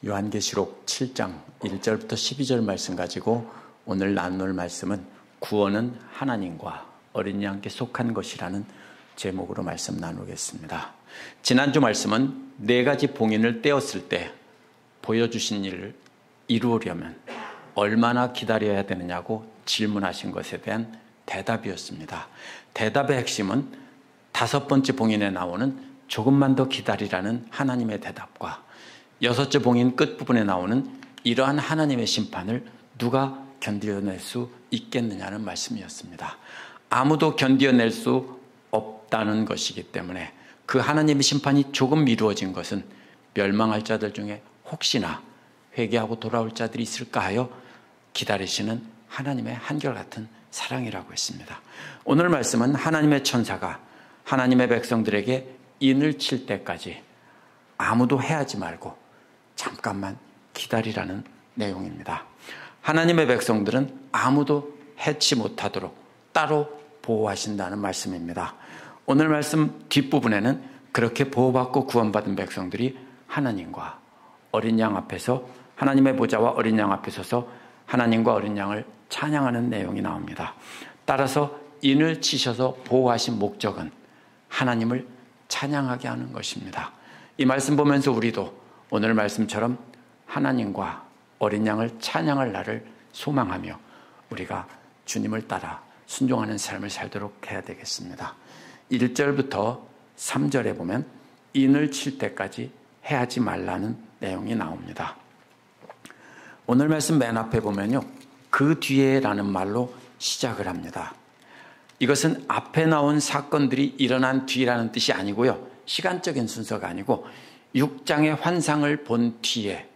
요한계시록 7장 1절부터 12절 말씀 가지고 오늘 나눌 말씀은 구원은 하나님과 어린 양께 속한 것이라는 제목으로 말씀 나누겠습니다. 지난주 말씀은 네 가지 봉인을 떼었을 때 보여주신 일을 이루려면 얼마나 기다려야 되느냐고 질문하신 것에 대한 대답이었습니다. 대답의 핵심은 다섯 번째 봉인에 나오는 조금만 더 기다리라는 하나님의 대답과 여섯째 봉인 끝부분에 나오는 이러한 하나님의 심판을 누가 견뎌낼 수 있겠느냐는 말씀이었습니다. 아무도 견뎌낼 수 없다는 것이기 때문에 그 하나님의 심판이 조금 미루어진 것은 멸망할 자들 중에 혹시나 회개하고 돌아올 자들이 있을까 하여 기다리시는 하나님의 한결같은 사랑이라고 했습니다. 오늘 말씀은 하나님의 천사가 하나님의 백성들에게 인을 칠 때까지 아무도 해하지 말고 잠깐만 기다리라는 내용입니다. 하나님의 백성들은 아무도 해치 못하도록 따로 보호하신다는 말씀입니다. 오늘 말씀 뒷부분에는 그렇게 보호받고 구원받은 백성들이 하나님과 어린 양 앞에서 하나님의 보좌와 어린 양 앞에 서서 하나님과 어린 양을 찬양하는 내용이 나옵니다. 따라서 인을 치셔서 보호하신 목적은 하나님을 찬양하게 하는 것입니다. 이 말씀 보면서 우리도 오늘 말씀처럼 하나님과 어린 양을 찬양할 날을 소망하며 우리가 주님을 따라 순종하는 삶을 살도록 해야 되겠습니다. 1절부터 3절에 보면 인을 칠 때까지 해하지 말라는 내용이 나옵니다. 오늘 말씀 맨 앞에 보면요, 그 뒤에라는 말로 시작을 합니다. 이것은 앞에 나온 사건들이 일어난 뒤라는 뜻이 아니고요, 시간적인 순서가 아니고 6장의 환상을 본 뒤에,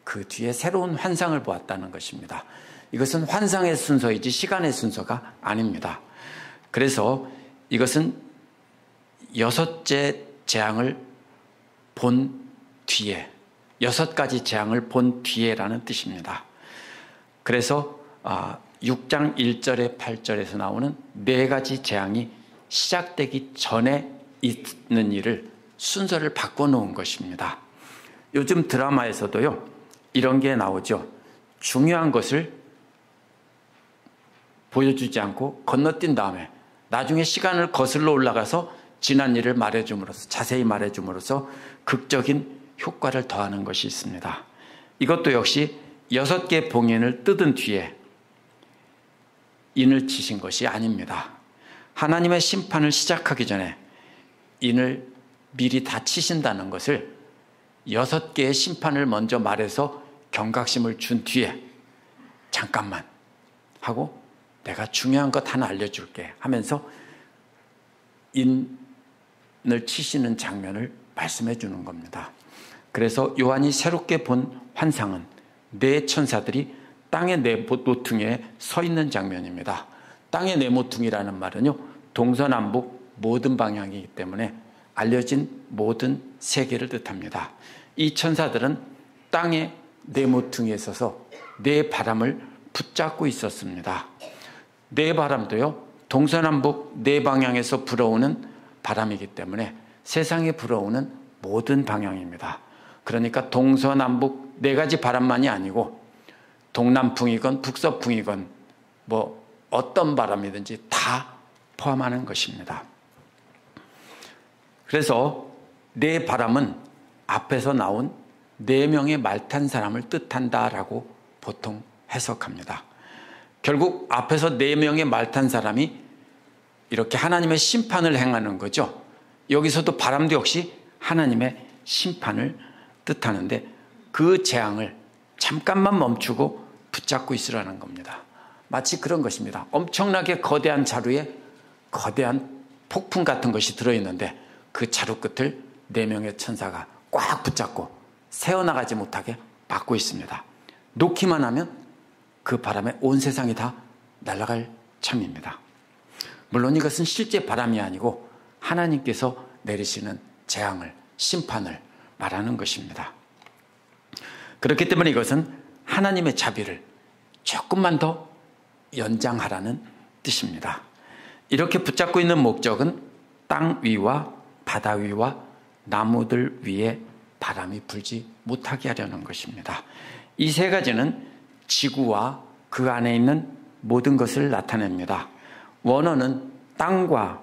그 뒤에 새로운 환상을 보았다는 것입니다. 이것은 환상의 순서이지 시간의 순서가 아닙니다. 그래서 이것은 여섯째 재앙을 본 뒤에, 6가지 재앙을 본 뒤에라는 뜻입니다. 그래서 6장 1절에 8절에서 나오는 4가지 재앙이 시작되기 전에 있는 일을 순서를 바꿔놓은 것입니다. 요즘 드라마에서도요, 이런 게 나오죠. 중요한 것을 보여주지 않고 건너뛴 다음에 나중에 시간을 거슬러 올라가서 지난 일을 말해줌으로써, 자세히 말해줌으로써 극적인 효과를 더하는 것이 있습니다. 이것도 역시 6개 봉인을 뜯은 뒤에 인을 치신 것이 아닙니다. 하나님의 심판을 시작하기 전에 인을 미리 다 치신다는 것을 6개의 심판을 먼저 말해서 경각심을 준 뒤에 잠깐만 하고 내가 중요한 것 하나 알려줄게 하면서 인을 치시는 장면을 말씀해 주는 겁니다. 그래서 요한이 새롭게 본 환상은 4 천사들이 땅의 네모퉁이에 서 있는 장면입니다. 땅의 네모퉁이라는 말은요, 동서남북 모든 방향이기 때문에 알려진 모든 세계를 뜻합니다. 이 천사들은 땅의 네모퉁이에 서서 4 바람을 붙잡고 있었습니다. 4 바람도요, 동서남북 4 방향에서 불어오는 바람이기 때문에 세상에 불어오는 모든 방향입니다. 그러니까 동서남북 4가지 바람만이 아니고 동남풍이건 북서풍이건 뭐 어떤 바람이든지 다 포함하는 것입니다. 그래서 4 바람은 앞에서 나온 4명의 말 탄 사람을 뜻한다라고 보통 해석합니다. 결국 앞에서 4명의 말 탄 사람이 이렇게 하나님의 심판을 행하는 거죠. 여기서도 바람도 역시 하나님의 심판을 뜻하는데 그 재앙을 잠깐만 멈추고 붙잡고 있으라는 겁니다. 마치 그런 것입니다. 엄청나게 거대한 자루에 거대한 폭풍 같은 것이 들어있는데 그 자루 끝을 4명의 천사가 꽉 붙잡고 새어나가지 못하게 막고 있습니다. 놓기만 하면 그 바람에 온 세상이 다 날아갈 참입니다. 물론 이것은 실제 바람이 아니고 하나님께서 내리시는 재앙을, 심판을 말하는 것입니다. 그렇기 때문에 이것은 하나님의 자비를 조금만 더 연장하라는 뜻입니다. 이렇게 붙잡고 있는 목적은 땅 위와 바다 위와 나무들 위에 바람이 불지 못하게 하려는 것입니다. 이 세 가지는 지구와 그 안에 있는 모든 것을 나타냅니다. 원어는 땅과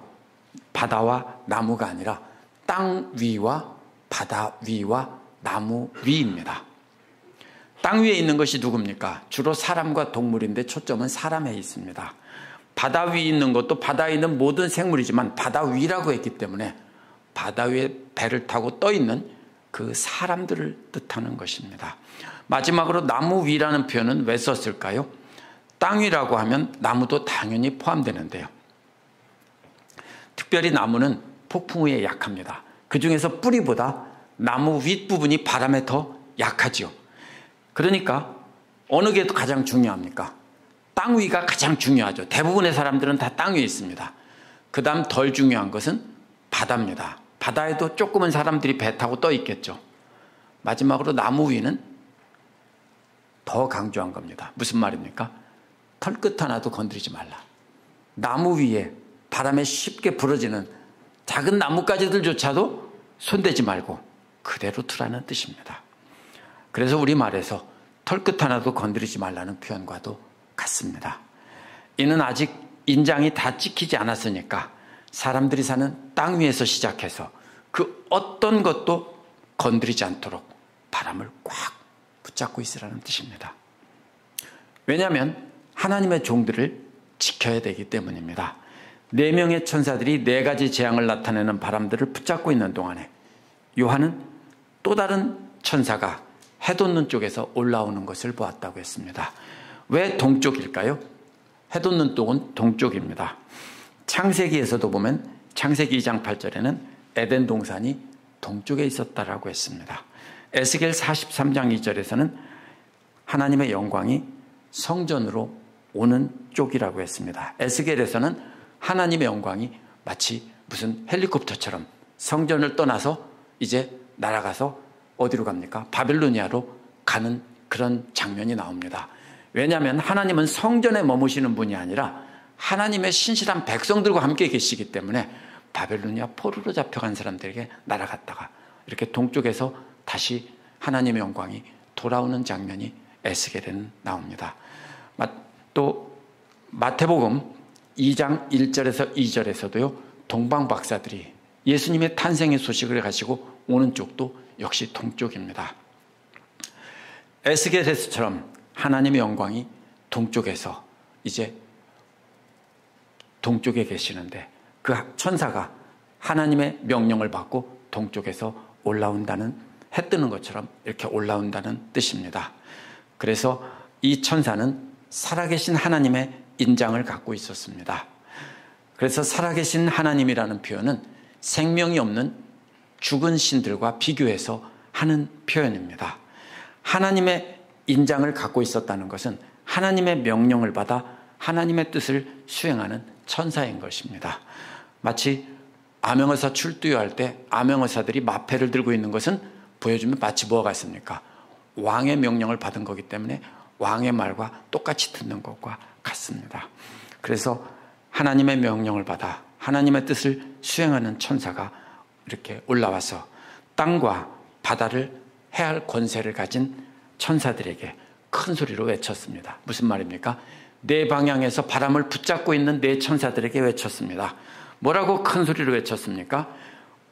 바다와 나무가 아니라 땅 위와 바다 위와 나무 위입니다. 땅 위에 있는 것이 누굽니까? 주로 사람과 동물인데 초점은 사람에 있습니다. 바다 위에 있는 것도 바다에 있는 모든 생물이지만 바다 위라고 했기 때문에 바다 위에 배를 타고 떠 있는 그 사람들을 뜻하는 것입니다. 마지막으로 나무 위라는 표현은 왜 썼을까요? 땅 위라고 하면 나무도 당연히 포함되는데요. 특별히 나무는 폭풍 후에 약합니다. 그 중에서 뿌리보다 나무 윗부분이 바람에 더 약하죠. 그러니까 어느 게 가장 중요합니까? 땅 위가 가장 중요하죠. 대부분의 사람들은 다 땅 위에 있습니다. 그 다음 덜 중요한 것은 바다입니다. 바다에도 조금은 사람들이 배 타고 떠 있겠죠. 마지막으로 나무 위는 더 강조한 겁니다. 무슨 말입니까? 털끝 하나도 건드리지 말라. 나무 위에 바람에 쉽게 부러지는 작은 나뭇가지들조차도 손대지 말고 그대로 두라는 뜻입니다. 그래서 우리말에서 털끝 하나도 건드리지 말라는 표현과도 같습니다. 이는 아직 인장이 다 찍히지 않았으니까 사람들이 사는 땅 위에서 시작해서 그 어떤 것도 건드리지 않도록 바람을 꽉 붙잡고 있으라는 뜻입니다. 왜냐하면 하나님의 종들을 지켜야 되기 때문입니다. 4명의 천사들이 4가지 재앙을 나타내는 바람들을 붙잡고 있는 동안에 요한은 또 다른 천사가 해 돋는 쪽에서 올라오는 것을 보았다고 했습니다. 왜 동쪽일까요? 해 돋는 쪽은 동쪽입니다. 창세기에서도 보면 창세기 2장 8절에는 에덴 동산이 동쪽에 있었다라고 했습니다. 에스겔 43장 2절에서는 하나님의 영광이 성전으로 오는 쪽이라고 했습니다. 에스겔에서는 하나님의 영광이 마치 무슨 헬리콥터처럼 성전을 떠나서 이제 날아가서 어디로 갑니까? 바빌로니아로 가는 그런 장면이 나옵니다. 왜냐하면 하나님은 성전에 머무시는 분이 아니라 하나님의 신실한 백성들과 함께 계시기 때문에 바벨로니아 포로로 잡혀간 사람들에게 날아갔다가 이렇게 동쪽에서 다시 하나님의 영광이 돌아오는 장면이 에스겔에는 나옵니다. 또 마태복음 2장 1절에서 2절에서도요, 동방 박사들이 예수님의 탄생의 소식을 가지고 오는 쪽도 역시 동쪽입니다. 에스겔에서처럼 하나님의 영광이 동쪽에서 이제 동쪽에 계시는데 그 천사가 하나님의 명령을 받고 동쪽에서 올라온다는, 해 뜨는 것처럼 이렇게 올라온다는 뜻입니다. 그래서 이 천사는 살아계신 하나님의 인장을 갖고 있었습니다. 그래서 살아계신 하나님이라는 표현은 생명이 없는 죽은 신들과 비교해서 하는 표현입니다. 하나님의 인장을 갖고 있었다는 것은 하나님의 명령을 받아 하나님의 뜻을 수행하는 천사인 것입니다. 마치 암행어사 출두할 때 암행어사들이 마패를 들고 있는 것은 보여주면 마치 뭐가 같습니까? 왕의 명령을 받은 거기 때문에 왕의 말과 똑같이 듣는 것과 같습니다. 그래서 하나님의 명령을 받아 하나님의 뜻을 수행하는 천사가 이렇게 올라와서 땅과 바다를 해할 권세를 가진 천사들에게 큰 소리로 외쳤습니다. 무슨 말입니까? 네 방향에서 바람을 붙잡고 있는 네 천사들에게 외쳤습니다. 뭐라고 큰 소리로 외쳤습니까?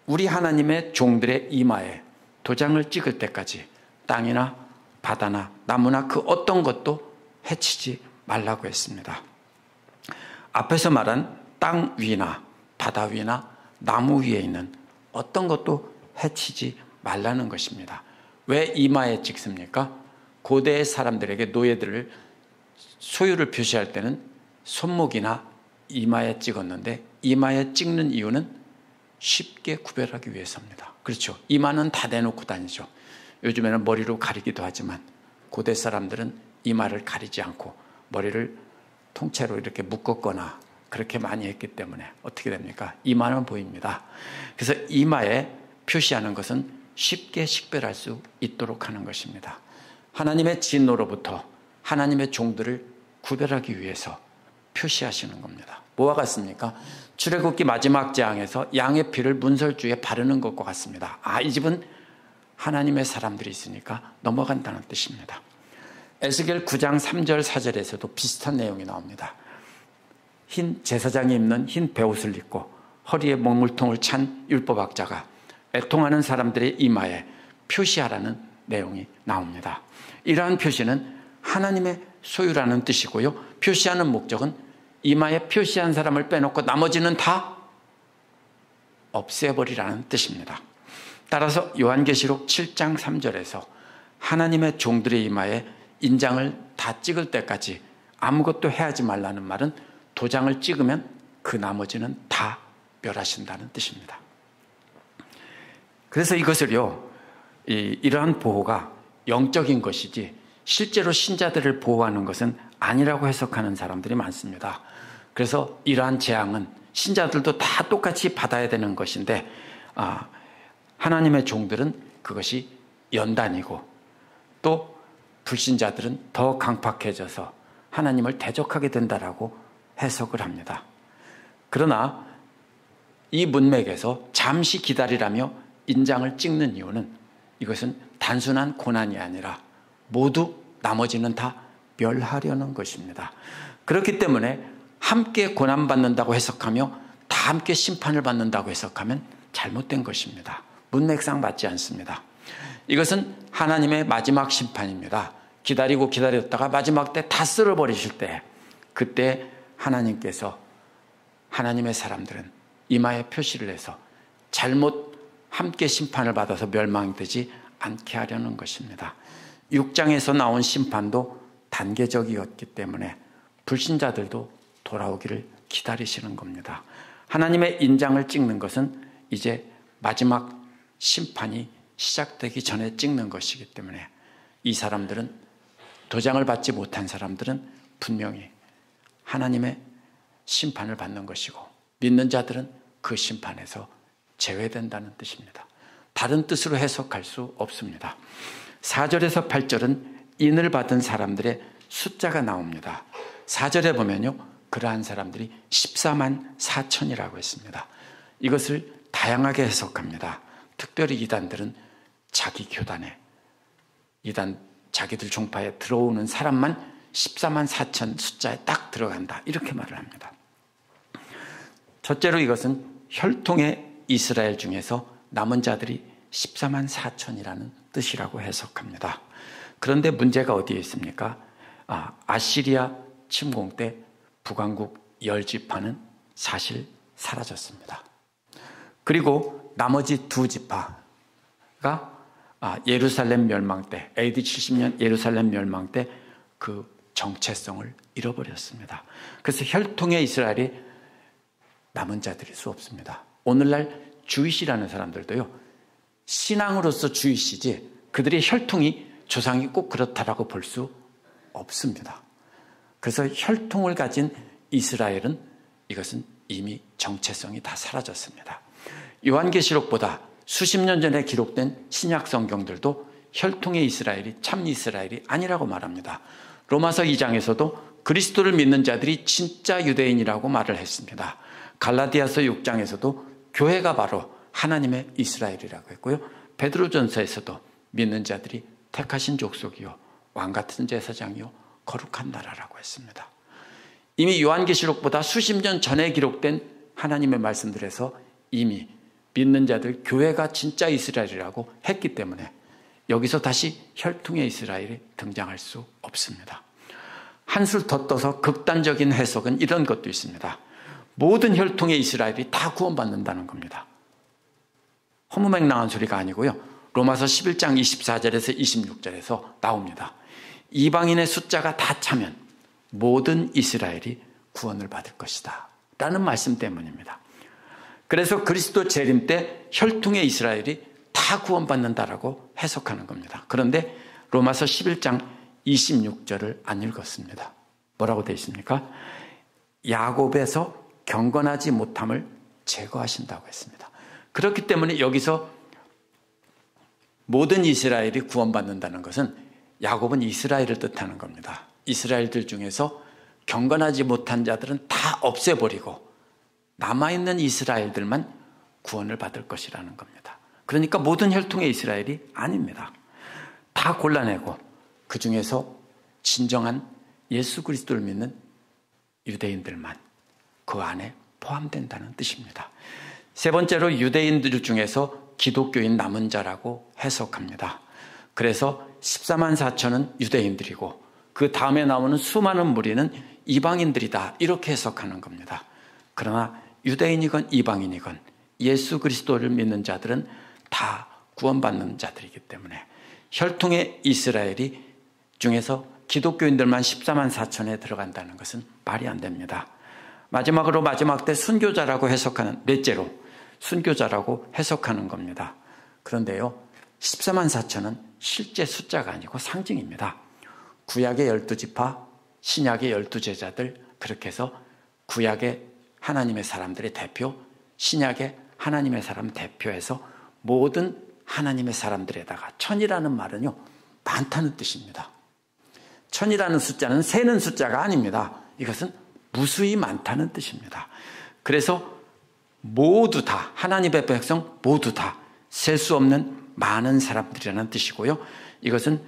우리 하나님의 종들의 이마에 도장을 찍을 때까지 땅이나 바다나 나무나 그 어떤 것도 해치지 말라고 했습니다. 앞에서 말한 땅 위나 바다 위나 나무 위에 있는 어떤 것도 해치지 말라는 것입니다. 왜 이마에 찍습니까? 고대의 사람들에게 노예들을 소유를 표시할 때는 손목이나 이마에 찍었는데 이마에 찍는 이유는 쉽게 구별하기 위해서입니다. 그렇죠. 이마는 다 내놓고 다니죠. 요즘에는 머리로 가리기도 하지만 고대 사람들은 이마를 가리지 않고 머리를 통째로 이렇게 묶었거나 그렇게 많이 했기 때문에 어떻게 됩니까? 이마는 보입니다. 그래서 이마에 표시하는 것은 쉽게 식별할 수 있도록 하는 것입니다. 하나님의 진노로부터 하나님의 종들을 구별하기 위해서 표시하시는 겁니다. 뭐와 같습니까? 출애굽기 마지막 장에서 양의 피를 문설주에 바르는 것과 같습니다. 이 집은 하나님의 사람들이 있으니까 넘어간다는 뜻입니다. 에스겔 9장 3절 4절에서도 비슷한 내용이 나옵니다. 흰 제사장이 입는 흰 베옷을 입고 허리에 먹물통을 찬 율법학자가 애통하는 사람들의 이마에 표시하라는 내용이 나옵니다. 이러한 표시는 하나님의 소유라는 뜻이고요. 표시하는 목적은 이마에 표시한 사람을 빼놓고 나머지는 다 없애버리라는 뜻입니다. 따라서 요한계시록 7장 3절에서 하나님의 종들의 이마에 인장을 다 찍을 때까지 아무것도 해하지 말라는 말은 도장을 찍으면 그 나머지는 다 멸하신다는 뜻입니다. 그래서 이것을요, 이러한 보호가 영적인 것이지 실제로 신자들을 보호하는 것은 아니라고 해석하는 사람들이 많습니다. 그래서 이러한 재앙은 신자들도 다 똑같이 받아야 되는 것인데 하나님의 종들은 그것이 연단이고 또 불신자들은 더 강팍해져서 하나님을 대적하게 된다라고 해석을 합니다. 그러나 이 문맥에서 잠시 기다리라며 인장을 찍는 이유는 이것은 단순한 고난이 아니라 모두 나머지는 다 멸하려는 것입니다. 그렇기 때문에 함께 고난받는다고 해석하며 다 함께 심판을 받는다고 해석하면 잘못된 것입니다. 문맥상 맞지 않습니다. 이것은 하나님의 마지막 심판입니다. 기다리고 기다렸다가 마지막 때 다 쓸어버리실 때 그때 하나님께서 하나님의 사람들은 이마에 표시를 해서 잘못 함께 심판을 받아서 멸망되지 않게 하려는 것입니다. 6장에서 나온 심판도 단계적이었기 때문에 불신자들도 돌아오기를 기다리시는 겁니다. 하나님의 인장을 찍는 것은 이제 마지막 심판이 시작되기 전에 찍는 것이기 때문에 이 사람들은 도장을 받지 못한 사람들은 분명히 하나님의 심판을 받는 것이고 믿는 자들은 그 심판에서 제외된다는 뜻입니다. 다른 뜻으로 해석할 수 없습니다. 4절에서 8절은 인을 받은 사람들의 숫자가 나옵니다. 4절에 보면요, 그러한 사람들이 14만 4천이라고 했습니다. 이것을 다양하게 해석합니다. 특별히 이단들은 자기 교단에 자기들 종파에 들어오는 사람만 14만 4천 숫자에 딱 들어간다 이렇게 말을 합니다. 첫째로 이것은 혈통의 이스라엘 중에서 남은 자들이 14만 4천이라는 뜻이라고 해석합니다. 그런데 문제가 어디에 있습니까? 아시리아 침공 때 북왕국 10지파는 사실 사라졌습니다. 그리고 나머지 2지파가 예루살렘 멸망 때 AD 70년 예루살렘 멸망 때 그 정체성을 잃어버렸습니다. 그래서 혈통의 이스라엘이 남은 자들일 수 없습니다. 오늘날 주이시라는 사람들도요, 신앙으로서 주이시지 그들의 혈통이 조상이 꼭 그렇다라고 볼 수 없습니다. 그래서 혈통을 가진 이스라엘은 이것은 이미 정체성이 다 사라졌습니다. 요한계시록보다 수십 년 전에 기록된 신약 성경들도 혈통의 이스라엘이 참 이스라엘이 아니라고 말합니다. 로마서 2장에서도 그리스도를 믿는 자들이 진짜 유대인이라고 말을 했습니다. 갈라디아서 6장에서도 교회가 바로 하나님의 이스라엘이라고 했고요. 베드로전서에서도 믿는 자들이 택하신 족속이요 왕같은 제사장이요 거룩한 나라라고 했습니다. 이미 요한계시록보다 수십 년 전에 기록된 하나님의 말씀들에서 이미 믿는 자들 교회가 진짜 이스라엘이라고 했기 때문에 여기서 다시 혈통의 이스라엘이 등장할 수 없습니다. 한술 더 떠서 극단적인 해석은 이런 것도 있습니다. 모든 혈통의 이스라엘이 다 구원받는다는 겁니다. 허무맹랑한 소리가 아니고요. 로마서 11장 24절에서 26절에서 나옵니다. 이방인의 숫자가 다 차면 모든 이스라엘이 구원을 받을 것이다 라는 말씀 때문입니다. 그래서 그리스도 재림 때 혈통의 이스라엘이 다 구원받는다라고 해석하는 겁니다. 그런데 로마서 11장 26절을 안 읽었습니다. 뭐라고 되어 있습니까? 야곱에서 경건하지 못함을 제거하신다고 했습니다. 그렇기 때문에 여기서 모든 이스라엘이 구원받는다는 것은 야곱은 이스라엘을 뜻하는 겁니다. 이스라엘들 중에서 경건하지 못한 자들은 다 없애버리고 남아있는 이스라엘들만 구원을 받을 것이라는 겁니다. 그러니까 모든 혈통의 이스라엘이 아닙니다. 다 골라내고 그 중에서 진정한 예수 그리스도를 믿는 유대인들만 그 안에 포함된다는 뜻입니다. 세 번째로 유대인들 중에서 기독교인 남은 자라고 해석합니다. 그래서 14만 4천은 유대인들이고 그 다음에 나오는 수많은 무리는 이방인들이다, 이렇게 해석하는 겁니다. 그러나 유대인이건 이방인이건 예수 그리스도를 믿는 자들은 다 구원받는 자들이기 때문에 혈통의 이스라엘이 중에서 기독교인들만 14만 4천에 들어간다는 것은 말이 안 됩니다. 마지막으로 마지막 때 순교자라고 해석하는, 넷째로 순교자라고 해석하는 겁니다. 그런데요, 14만 4천은 실제 숫자가 아니고 상징입니다. 구약의 12지파, 신약의 12제자들, 그렇게 해서 구약의 하나님의 사람들의 대표, 신약의 하나님의 사람 대표해서 모든 하나님의 사람들에다가, 천이라는 말은요, 많다는 뜻입니다. 천이라는 숫자는 세는 숫자가 아닙니다. 이것은 무수히 많다는 뜻입니다. 그래서 모두 다, 하나님의 백성 모두 다, 셀 수 없는 많은 사람들이라는 뜻이고요. 이것은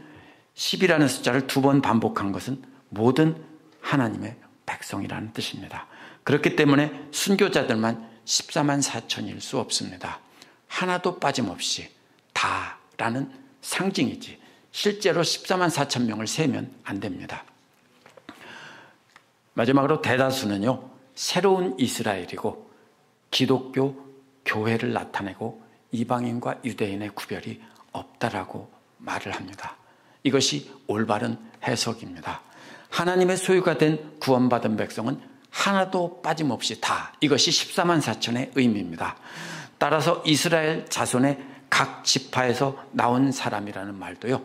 10이라는 숫자를 2번 반복한 것은 모든 하나님의 백성이라는 뜻입니다. 그렇기 때문에 순교자들만 14만 4천일 수 없습니다. 하나도 빠짐없이 다라는 상징이지 실제로 14만 4천 명을 세면 안 됩니다. 마지막으로 대다수는요, 새로운 이스라엘이고 기독교 교회를 나타내고 이방인과 유대인의 구별이 없다라고 말을 합니다. 이것이 올바른 해석입니다. 하나님의 소유가 된 구원받은 백성은 하나도 빠짐없이 다, 이것이 14만 4천의 의미입니다. 따라서 이스라엘 자손의 각 지파에서 나온 사람이라는 말도요,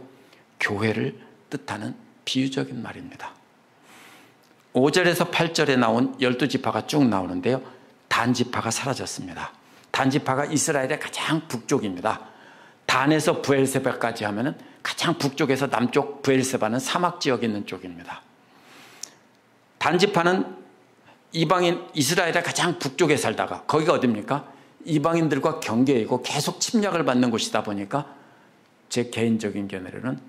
교회를 뜻하는 비유적인 말입니다. 5절에서 8절에 나온 12지파가 쭉 나오는데요, 단지파가 사라졌습니다. 단지파가 이스라엘의 가장 북쪽입니다. 단에서 브엘세바까지 하면은 가장 북쪽에서 남쪽, 브엘세바는 사막 지역에 있는 쪽입니다. 단지파는 이방인 이스라엘의 가장 북쪽에 살다가, 거기가 어디입니까? 이방인들과 경계이고 계속 침략을 받는 곳이다 보니까 제 개인적인 견해로는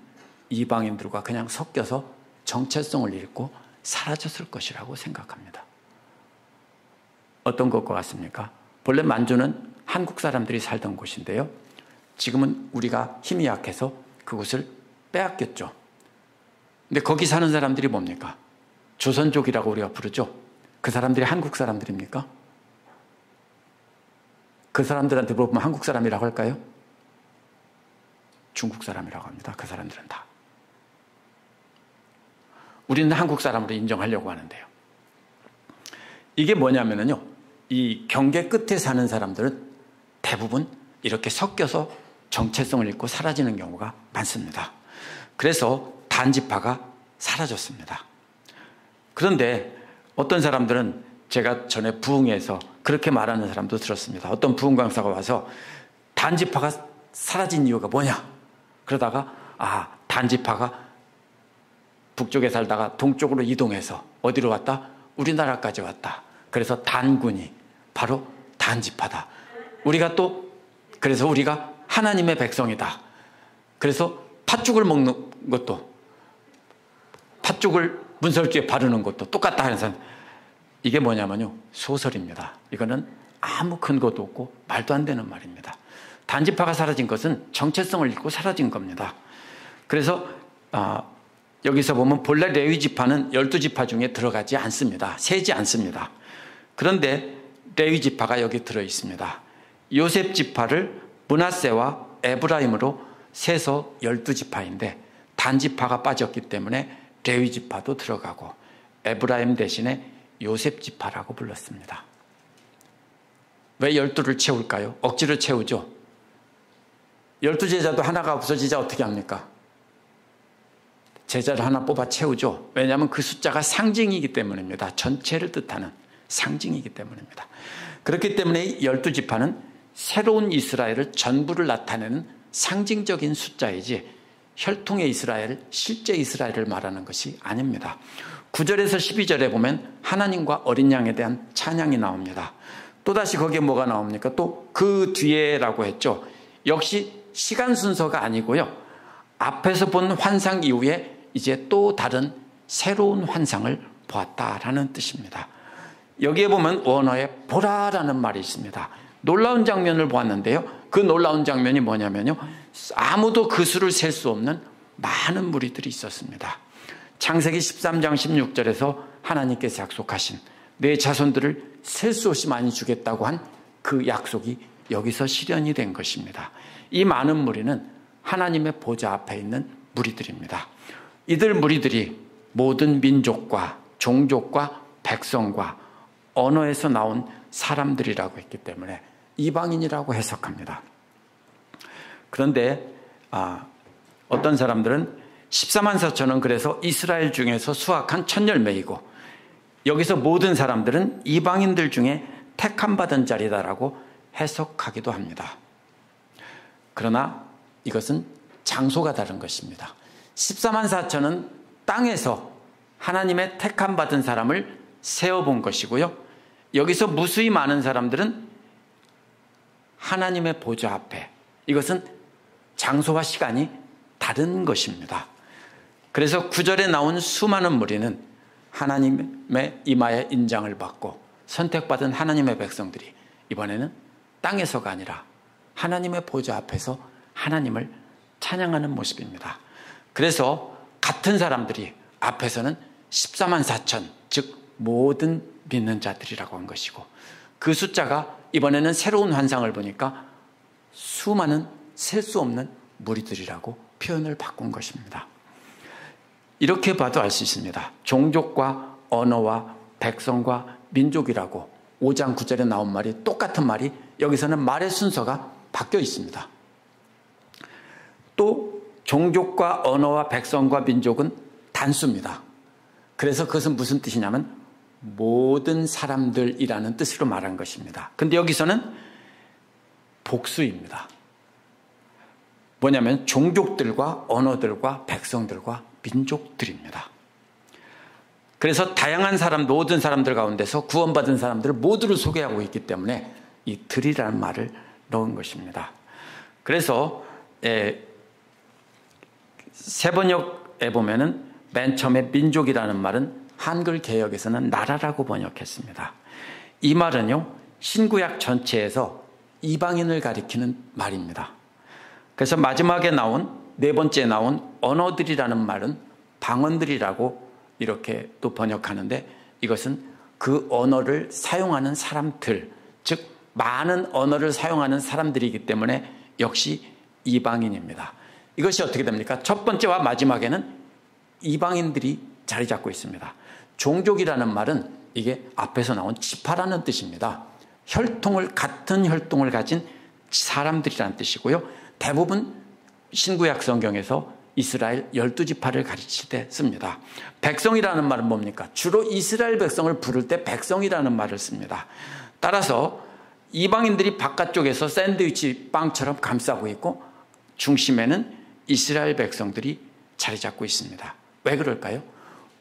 이방인들과 그냥 섞여서 정체성을 잃고 사라졌을 것이라고 생각합니다. 어떤 것과 같습니까? 본래 만주는 한국 사람들이 살던 곳인데요, 지금은 우리가 힘이 약해서 그곳을 빼앗겼죠. 근데 거기 사는 사람들이 뭡니까? 조선족이라고 우리가 부르죠. 그 사람들이 한국 사람들입니까? 그 사람들한테 물어보면 한국 사람이라고 할까요? 중국 사람이라고 합니다. 그 사람들은 다. 우리는 한국 사람으로 인정하려고 하는데요. 이게 뭐냐면요, 이 경계 끝에 사는 사람들은 대부분 이렇게 섞여서 정체성을 잃고 사라지는 경우가 많습니다. 그래서 단지파가 사라졌습니다. 그런데 어떤 사람들은, 제가 전에 부흥회에서 그렇게 말하는 사람도 들었습니다. 어떤 부흥 강사가 와서 단지파가 사라진 이유가 뭐냐? 그러다가 단지파가 북쪽에 살다가 동쪽으로 이동해서 어디로 왔다? 우리나라까지 왔다. 그래서 단군이 바로 단지파다. 그래서 우리가 하나님의 백성이다. 그래서 팥죽을 먹는 것도, 팥죽을 문설주에 바르는 것도 똑같다 하는 사람, 이게 뭐냐면요, 소설입니다. 이거는 아무 근거도 없고 말도 안 되는 말입니다. 단지파가 사라진 것은 정체성을 잃고 사라진 겁니다. 그래서 여기서 보면 본래 레위 지파는 12지파 중에 들어가지 않습니다. 세지 않습니다. 그런데 레위 지파가 여기 들어 있습니다. 요셉 지파를 므낫세와 에브라임으로 세서 12지파인데 단지파가 빠졌기 때문에 레위 지파도 들어가고 에브라임 대신에 요셉 지파라고 불렀습니다. 왜 12를 채울까요? 억지로 채우죠. 12제자도 하나가 없어지자 어떻게 합니까? 제자를 하나 뽑아 채우죠. 왜냐하면 그 숫자가 상징이기 때문입니다. 전체를 뜻하는 상징이기 때문입니다. 그렇기 때문에 12지파는 새로운 이스라엘을 전부를 나타내는 상징적인 숫자이지 혈통의 이스라엘, 실제 이스라엘을 말하는 것이 아닙니다. 9절에서 12절에 보면 하나님과 어린 양에 대한 찬양이 나옵니다. 또다시 거기에 뭐가 나옵니까? 또 그 뒤에라고 했죠. 역시 시간 순서가 아니고요. 앞에서 본 환상 이후에 이제 또 다른 새로운 환상을 보았다라는 뜻입니다. 여기에 보면 원어에 보라라는 말이 있습니다. 놀라운 장면을 보았는데요. 그 놀라운 장면이 뭐냐면요. 아무도 그 수를 셀 수 없는 많은 무리들이 있었습니다. 창세기 13장 16절에서 하나님께서 약속하신 내 자손들을 셀 수 없이 많이 주겠다고 한 그 약속이 여기서 실현이 된 것입니다. 이 많은 무리는 하나님의 보좌 앞에 있는 무리들입니다. 이들 무리들이 모든 민족과 종족과 백성과 언어에서 나온 사람들이라고 했기 때문에 이방인이라고 해석합니다. 그런데 어떤 사람들은 14만 4천은 그래서 이스라엘 중에서 수확한 첫 열매이고 여기서 모든 사람들은 이방인들 중에 택함 받은 자리다라고 해석하기도 합니다. 그러나 이것은 장소가 다른 것입니다. 14만 4천은 땅에서 하나님의 택함 받은 사람을 세어본 것이고요. 여기서 무수히 많은 사람들은 하나님의 보좌 앞에, 이것은 장소와 시간이 다른 것입니다. 그래서 9절에 나온 수많은 무리는 하나님의 임하의 인장을 받고 선택받은 하나님의 백성들이 이번에는 땅에서가 아니라 하나님의 보좌 앞에서 하나님을 찬양하는 모습입니다. 그래서 같은 사람들이 앞에서는 14만 4천, 즉 모든 믿는 자들이라고 한 것이고 그 숫자가 이번에는 새로운 환상을 보니까 수많은 셀 수 없는 무리들이라고 표현을 바꾼 것입니다. 이렇게 봐도 알 수 있습니다. 종족과 언어와 백성과 민족이라고 5장 9절에 나온 말이 똑같은 말이 여기서는 말의 순서가 바뀌어 있습니다. 또 종족과 언어와 백성과 민족은 단수입니다. 그래서 그것은 무슨 뜻이냐면 모든 사람들이라는 뜻으로 말한 것입니다. 근데 여기서는 복수입니다. 뭐냐면 종족들과 언어들과 백성들과 민족들입니다. 그래서 다양한 사람, 모든 사람들 가운데서 구원받은 사람들 모두를 소개하고 있기 때문에 이 들이라는 말을 넣은 것입니다. 그래서 세번역에 보면은 맨 처음에 민족이라는 말은 한글 개역에서는 나라라고 번역했습니다. 이 말은요, 신구약 전체에서 이방인을 가리키는 말입니다. 그래서 마지막에 나온 네 번째 나온 언어들이라는 말은 방언들이라고 이렇게 또 번역하는데 이것은 그 언어를 사용하는 사람들, 즉 많은 언어를 사용하는 사람들이기 때문에 역시 이방인입니다. 이것이 어떻게 됩니까? 첫 번째와 마지막에는 이방인들이 자리 잡고 있습니다. 종족이라는 말은 이게 앞에서 나온 지파라는 뜻입니다. 같은 혈통을 가진 사람들이라는 뜻이고요. 대부분 신구약 성경에서 이스라엘 12지파를 가르칠 때 씁니다. 백성이라는 말은 뭡니까? 주로 이스라엘 백성을 부를 때 백성이라는 말을 씁니다. 따라서 이방인들이 바깥쪽에서 샌드위치 빵처럼 감싸고 있고 중심에는 이스라엘 백성들이 자리 잡고 있습니다. 왜 그럴까요?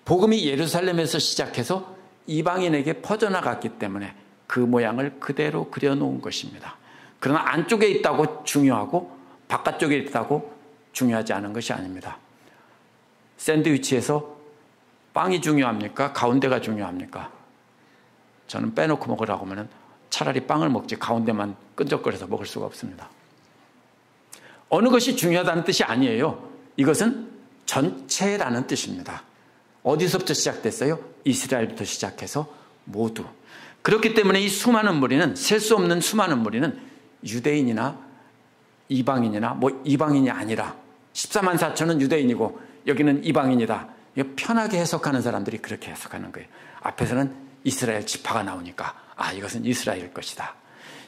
복음이 예루살렘에서 시작해서 이방인에게 퍼져나갔기 때문에 그 모양을 그대로 그려놓은 것입니다. 그러나 안쪽에 있다고 중요하고 바깥쪽에 있다고 중요하지 않은 것이 아닙니다. 샌드위치에서 빵이 중요합니까? 가운데가 중요합니까? 저는 빼놓고 먹으라고 하면 차라리 빵을 먹지 가운데만 끈적거려서 먹을 수가 없습니다. 어느 것이 중요하다는 뜻이 아니에요. 이것은 전체라는 뜻입니다. 어디서부터 시작됐어요? 이스라엘부터 시작해서 모두. 그렇기 때문에 이 수많은 무리는, 셀 수 없는 수많은 무리는 유대인이나 이방인이나 이방인이 아니라 14만 4천은 유대인이고 여기는 이방인이다. 편하게 해석하는 사람들이 그렇게 해석하는 거예요. 앞에서는 이스라엘 지파가 나오니까 이것은 이스라엘 것이다.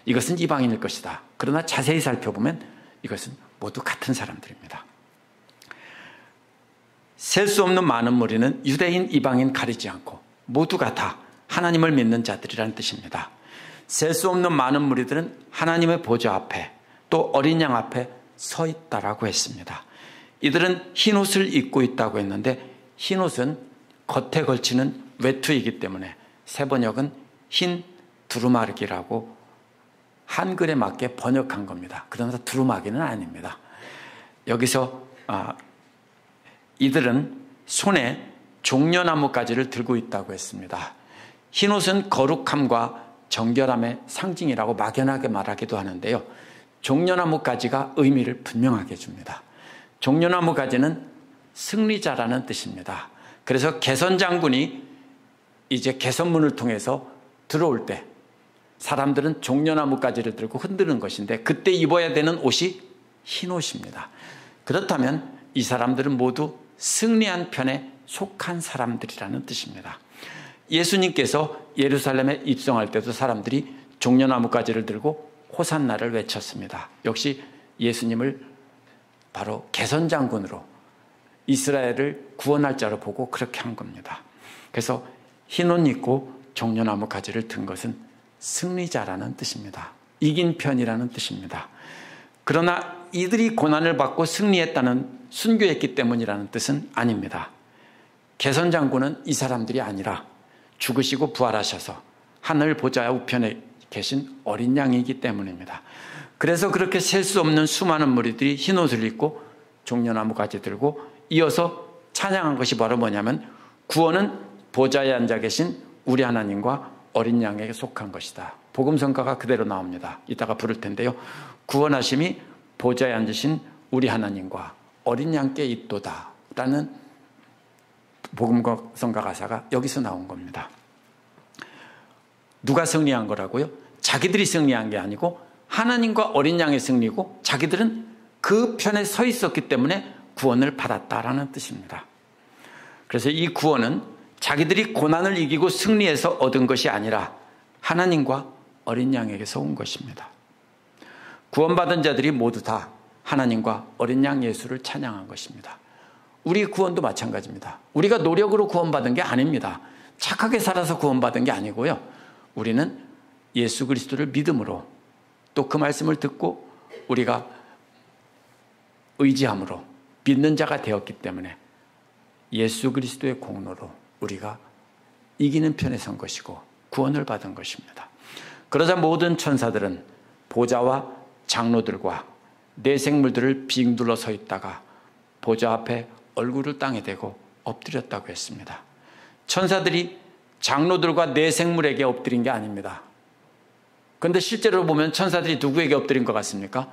이것은 이방인일 것이다. 그러나 자세히 살펴보면 이것은 모두 같은 사람들입니다. 셀 수 없는 많은 무리는 유대인, 이방인 가리지 않고 모두가 다 하나님을 믿는 자들이라는 뜻입니다. 셀 수 없는 많은 무리들은 하나님의 보좌 앞에 또 어린 양 앞에 서 있다라고 했습니다. 이들은 흰옷을 입고 있다고 했는데 흰옷은 겉에 걸치는 외투이기 때문에 세번역은 흰 두루마리라고 한글에 맞게 번역한 겁니다. 그러나 두루마기는 아닙니다. 여기서 이들은 손에 종려나무 가지를 들고 있다고 했습니다. 흰옷은 거룩함과 정결함의 상징이라고 막연하게 말하기도 하는데요. 종려나무 가지가 의미를 분명하게 줍니다. 종려나무 가지는 승리자라는 뜻입니다. 그래서 개선장군이 이제 개선문을 통해서 들어올 때 사람들은 종려나무 가지를 들고 흔드는 것인데 그때 입어야 되는 옷이 흰옷입니다. 그렇다면 이 사람들은 모두 승리한 편에 속한 사람들이라는 뜻입니다. 예수님께서 예루살렘에 입성할 때도 사람들이 종려나무 가지를 들고 호산나를 외쳤습니다. 역시 예수님을 바로 개선장군으로 이스라엘을 구원할 자로 보고 그렇게 한 겁니다. 그래서 흰옷 입고 종려나무 가지를 든 것은 승리자라는 뜻입니다. 이긴 편이라는 뜻입니다. 그러나 이들이 고난을 받고 승리했다는 순교했기 때문이라는 뜻은 아닙니다. 개선장군은 이 사람들이 아니라 죽으시고 부활하셔서 하늘 보좌 우편에 계신 어린 양이기 때문입니다. 그래서 그렇게 셀 수 없는 수많은 무리들이 흰옷을 입고 종려나무 가지 들고 이어서 찬양한 것이 바로 뭐냐면 구원은 보좌에 앉아 계신 우리 하나님과 어린 양에게 속한 것이다. 복음성가가 그대로 나옵니다. 이따가 부를 텐데요. 구원하심이 보좌에 앉으신 우리 하나님과 어린 양께 있도다 라는 복음성가 가사가 여기서 나온 겁니다. 누가 승리한 거라고요? 자기들이 승리한 게 아니고 하나님과 어린 양의 승리고 자기들은 그 편에 서 있었기 때문에 구원을 받았다라는 뜻입니다. 그래서 이 구원은 자기들이 고난을 이기고 승리해서 얻은 것이 아니라 하나님과 어린 양에게서 온 것입니다. 구원받은 자들이 모두 다 하나님과 어린 양 예수를 찬양한 것입니다. 우리 구원도 마찬가지입니다. 우리가 노력으로 구원받은 게 아닙니다. 착하게 살아서 구원받은 게 아니고요. 우리는 예수 그리스도를 믿음으로 또 그 말씀을 듣고 우리가 의지함으로 믿는 자가 되었기 때문에 예수 그리스도의 공로로 우리가 이기는 편에 선 것이고 구원을 받은 것입니다. 그러자 모든 천사들은 보좌와 장로들과 내생물들을 빙둘러 서 있다가 보좌 앞에 얼굴을 땅에 대고 엎드렸다고 했습니다. 천사들이 장로들과 내생물에게 엎드린 게 아닙니다. 그런데 실제로 보면 천사들이 누구에게 엎드린 것 같습니까?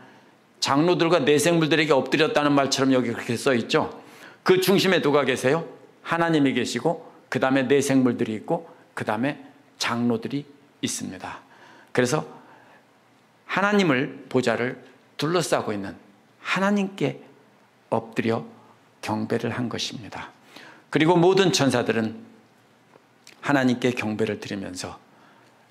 장로들과 내생물들에게 엎드렸다는 말처럼 여기 그렇게 써 있죠. 그 중심에 누가 계세요? 하나님이 계시고 그 다음에 내생물들이 있고 그 다음에 장로들이 있습니다. 그래서 하나님을 보좌를 둘러싸고 있는 하나님께 엎드려 경배를 한 것입니다. 그리고 모든 천사들은 하나님께 경배를 드리면서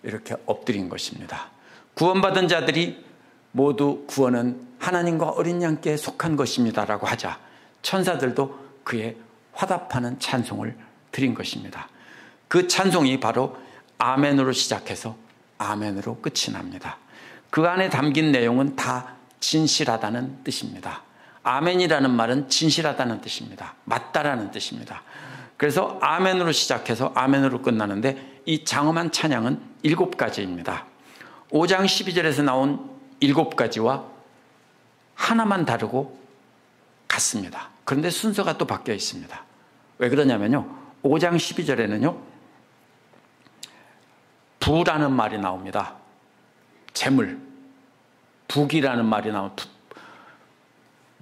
이렇게 엎드린 것입니다. 구원받은 자들이 모두 구원은 하나님과 어린 양께 속한 것입니다라고 하자 천사들도 그에 화답하는 찬송을 드린 것입니다. 그 찬송이 바로 아멘으로 시작해서 아멘으로 끝이 납니다. 그 안에 담긴 내용은 다 진실하다는 뜻입니다. 아멘이라는 말은 진실하다는 뜻입니다. 맞다라는 뜻입니다. 그래서 아멘으로 시작해서 아멘으로 끝나는데 이 장엄한 찬양은 7가지입니다. 5장 12절에서 나온 7가지와 하나만 다르고 같습니다. 그런데 순서가 또 바뀌어 있습니다. 왜 그러냐면요. 5장 12절에는요. 부라는 말이 나옵니다. 재물, 부기라는 말이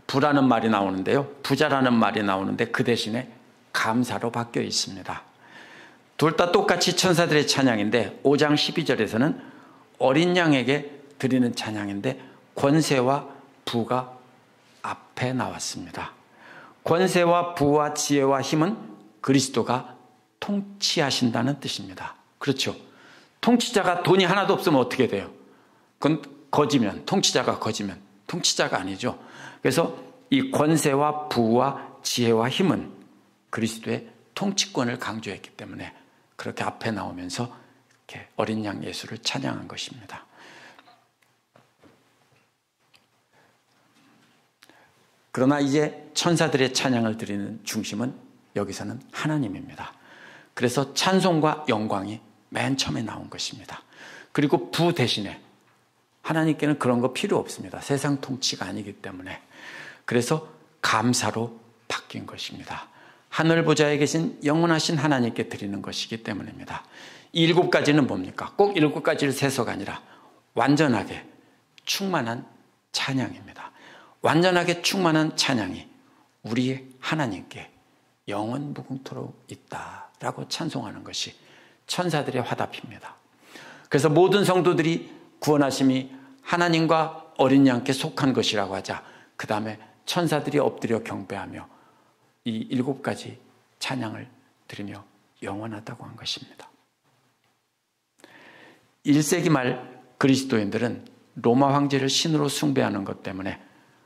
부라는 말이 나오는데요. 부자라는 말이 나오는데 그 대신에 감사로 바뀌어 있습니다. 둘 다 똑같이 천사들의 찬양인데 5장 12절에서는 어린 양에게 드리는 찬양인데 권세와 부가 앞에 나왔습니다. 권세와 부와 지혜와 힘은 그리스도가 통치하신다는 뜻입니다. 그렇죠. 통치자가 돈이 하나도 없으면 어떻게 돼요? 그건 거지면, 통치자가 거지면 통치자가 아니죠. 그래서 이 권세와 부와 지혜와 힘은 그리스도의 통치권을 강조했기 때문에 그렇게 앞에 나오면서 이렇게 어린 양 예수를 찬양한 것입니다. 그러나 이제 천사들의 찬양을 드리는 중심은 여기서는 하나님입니다. 그래서 찬송과 영광이 맨 처음에 나온 것입니다. 그리고 부 대신에 하나님께는 그런 거 필요 없습니다. 세상 통치가 아니기 때문에. 그래서 감사로 바뀐 것입니다. 하늘 보좌에 계신 영원하신 하나님께 드리는 것이기 때문입니다. 이 7가지는 뭡니까? 꼭 7가지를 세서가 아니라 완전하게 충만한 찬양입니다. 완전하게 충만한 찬양이 우리 하나님께 영원 무궁토록 있다라고 찬송하는 것이 천사들의 화답입니다. 그래서 모든 성도들이 구원하심이 하나님과 어린 양께 속한 것이라고 하자 그 다음에 천사들이 엎드려 경배하며 이 7가지 찬양을 드리며 영원하다고 한 것입니다. 1세기 말 그리스도인들은 로마 황제를 신으로 숭배하는 것 때문에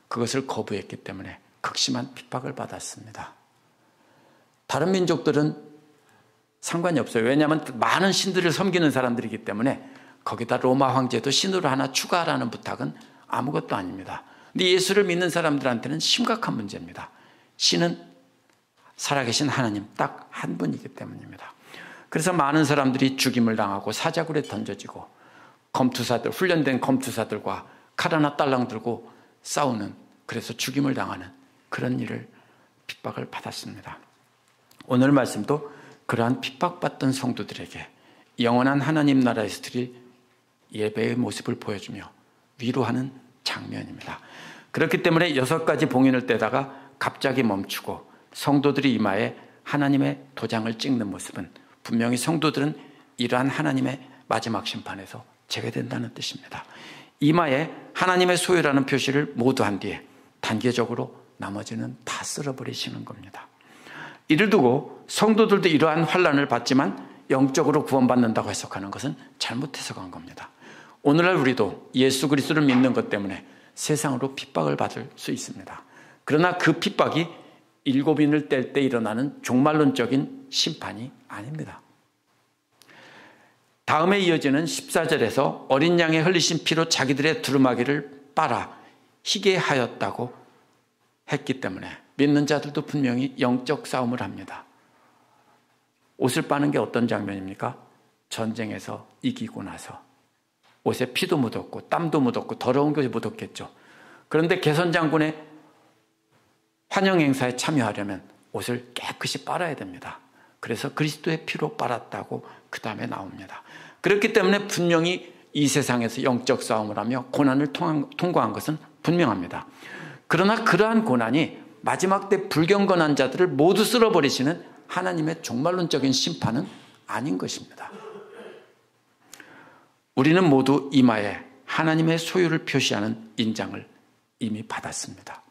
그것을 거부했기 때문에 극심한 핍박을 받았습니다. 다른 민족들은 상관이 없어요. 왜냐하면 많은 신들을 섬기는 사람들이기 때문에 거기다 로마 황제도 신으로 하나 추가하라는 부탁은 아무것도 아닙니다. 근데 예수를 믿는 사람들한테는 심각한 문제입니다. 신은 살아계신 하나님 딱 한 분이기 때문입니다. 그래서 많은 사람들이 죽임을 당하고 사자굴에 던져지고 검투사들, 훈련된 검투사들과 칼 하나 딸랑 들고 싸우는, 그래서 죽임을 당하는 그런 일을 핍박을 받았습니다. 오늘 말씀도 그러한 핍박받던 성도들에게 영원한 하나님 나라에서 드릴 예배의 모습을 보여주며 위로하는 장면입니다. 그렇기 때문에 6가지 봉인을 떼다가 갑자기 멈추고 성도들이 이마에 하나님의 도장을 찍는 모습은 분명히 성도들은 이러한 하나님의 마지막 심판에서 제외된다는 뜻입니다. 이마에 하나님의 소유라는 표시를 모두 한 뒤에 단계적으로 나머지는 다 쓸어버리시는 겁니다. 이를 두고 성도들도 이러한 환난을 받지만 영적으로 구원받는다고 해석하는 것은 잘못 해석한 겁니다. 오늘날 우리도 예수 그리스도를 믿는 것 때문에 세상으로 핍박을 받을 수 있습니다. 그러나 그 핍박이 7인을 뗄 때 일어나는 종말론적인 심판이 아닙니다. 다음에 이어지는 14절에서 어린 양의 흘리신 피로 자기들의 두루마기를 빨아 희게 하였다고 했기 때문에 믿는 자들도 분명히 영적 싸움을 합니다. 옷을 빠는 게 어떤 장면입니까? 전쟁에서 이기고 나서 옷에 피도 묻었고 땀도 묻었고 더러운 것이 묻었겠죠. 그런데 개선장군의 환영 행사에 참여하려면 옷을 깨끗이 빨아야 됩니다. 그래서 그리스도의 피로 빨았다고 그 다음에 나옵니다. 그렇기 때문에 분명히 이 세상에서 영적 싸움을 하며 고난을 통과한 것은 분명합니다. 그러나 그러한 고난이 마지막 때 불경건한 자들을 모두 쓸어버리시는 하나님의 종말론적인 심판은 아닌 것입니다. 우리는 모두 이마에 하나님의 소유를 표시하는 인장을 이미 받았습니다.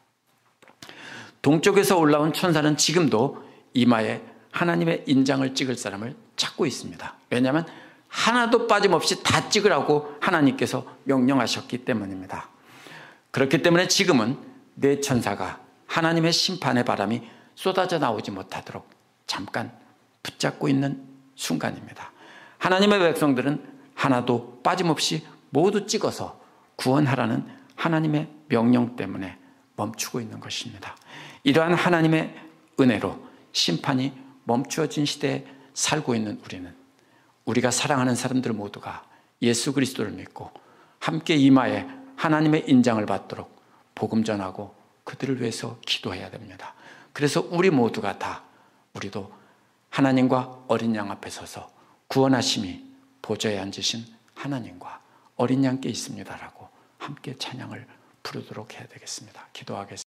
동쪽에서 올라온 천사는 지금도 이마에 하나님의 인장을 찍을 사람을 찾고 있습니다. 왜냐하면 하나도 빠짐없이 다 찍으라고 하나님께서 명령하셨기 때문입니다. 그렇기 때문에 지금은 내 천사가 하나님의 심판의 바람이 쏟아져 나오지 못하도록 잠깐 붙잡고 있는 순간입니다. 하나님의 백성들은 하나도 빠짐없이 모두 찍어서 구원하라는 하나님의 명령 때문에 멈추고 있는 것입니다. 이러한 하나님의 은혜로 심판이 멈추어진 시대에 살고 있는 우리는 우리가 사랑하는 사람들 모두가 예수 그리스도를 믿고 함께 이마에 하나님의 인장을 받도록 복음 전하고 그들을 위해서 기도해야 됩니다. 그래서 우리 모두가 다 우리도 하나님과 어린 양 앞에 서서 구원하심이 보좌에 앉으신 하나님과 어린 양께 있습니다라고 함께 찬양을 부르도록 해야 되겠습니다. 기도하겠습니다.